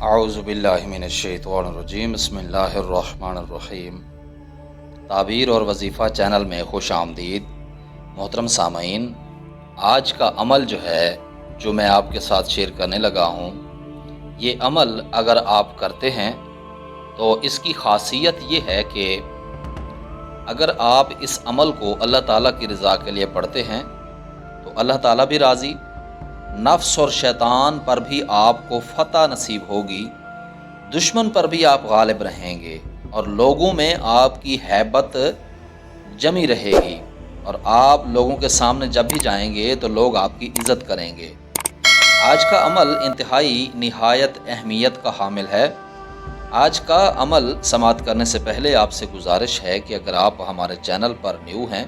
اعوذ باللہ من الشیطان الرجیم بسم اللہ الرحمن الرحیم۔ تعبیر اور وظیفہ چینل میں خوش آمدید محترم سامعین۔ آج کا عمل جو ہے جو میں آپ کے ساتھ شیئر کرنے لگا ہوں، یہ عمل اگر آپ کرتے ہیں تو اس کی خاصیت یہ ہے کہ اگر آپ اس عمل کو اللہ تعالیٰ کی رضا کے لیے پڑھتے ہیں تو اللہ تعالیٰ بھی راضی، نفس اور شیطان پر بھی آپ کو فتح نصیب ہوگی، دشمن پر بھی آپ غالب رہیں گے اور لوگوں میں آپ کی ہیبت جمی رہے گی، اور آپ لوگوں کے سامنے جب بھی جائیں گے تو لوگ آپ کی عزت کریں گے۔ آج کا عمل انتہائی نہایت اہمیت کا حامل ہے۔ آج کا عمل سماعت کرنے سے پہلے آپ سے گزارش ہے کہ اگر آپ ہمارے چینل پر نیو ہیں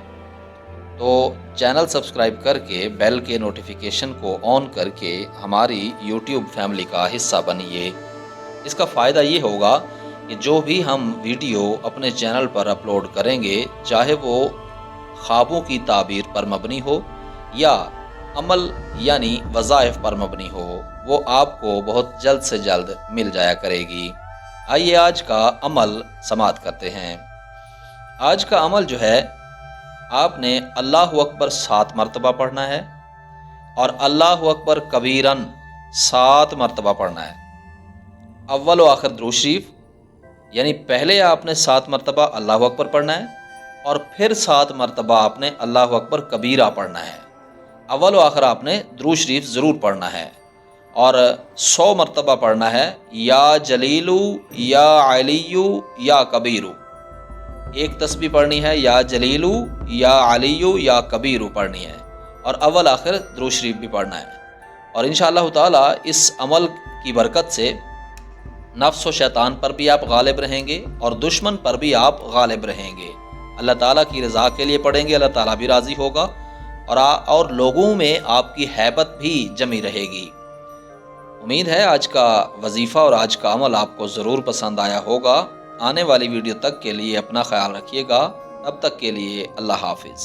تو چینل سبسکرائب کر کے بیل کے نوٹیفیکیشن کو آن کر کے ہماری یوٹیوب فیملی کا حصہ بنیے۔ اس کا فائدہ یہ ہوگا کہ جو بھی ہم ویڈیو اپنے چینل پر اپلوڈ کریں گے، چاہے وہ خوابوں کی تعبیر پر مبنی ہو یا عمل یعنی وظائف پر مبنی ہو، وہ آپ کو بہت جلد سے جلد مل جایا کرے گی۔ آئیے آج کا عمل سماعت کرتے ہیں۔ آج کا عمل جو ہے، آپ نے اللہ اکبر 7 مرتبہ پڑھنا ہے اور اللہ اکبر کبیرن 7 مرتبہ پڑھنا ہے۔ اول و آخر درود شریف، یعنی پہلے آپ نے 7 مرتبہ اللہ اکبر پڑھنا ہے اور پھر 7 مرتبہ آپ نے اللہ اکبر کبیرہ پڑھنا ہے۔ اول و آخر آپ نے درود شریف ضرور پڑھنا ہے اور 100 مرتبہ پڑھنا ہے، یا جلیلو یا علیو یا کبیرو۔ ایک تسبیح پڑھنی ہے، یا جلیلو یا علیو یا کبیرو پڑھنی ہے، اور اول آخر درود شریف بھی پڑھنا ہے۔ اور انشاءاللہ تعالی اس عمل کی برکت سے نفس و شیطان پر بھی آپ غالب رہیں گے اور دشمن پر بھی آپ غالب رہیں گے۔ اللہ تعالیٰ کی رضا کے لیے پڑھیں گے، اللہ تعالیٰ بھی راضی ہوگا اور لوگوں میں آپ کی ہیبت بھی جمی رہے گی۔ امید ہے آج کا وظیفہ اور آج کا عمل آپ کو ضرور پسند آیا ہوگا۔ آنے والی ویڈیو تک کے لیے اپنا خیال رکھیے گا۔ اب تک کے لیے اللہ حافظ۔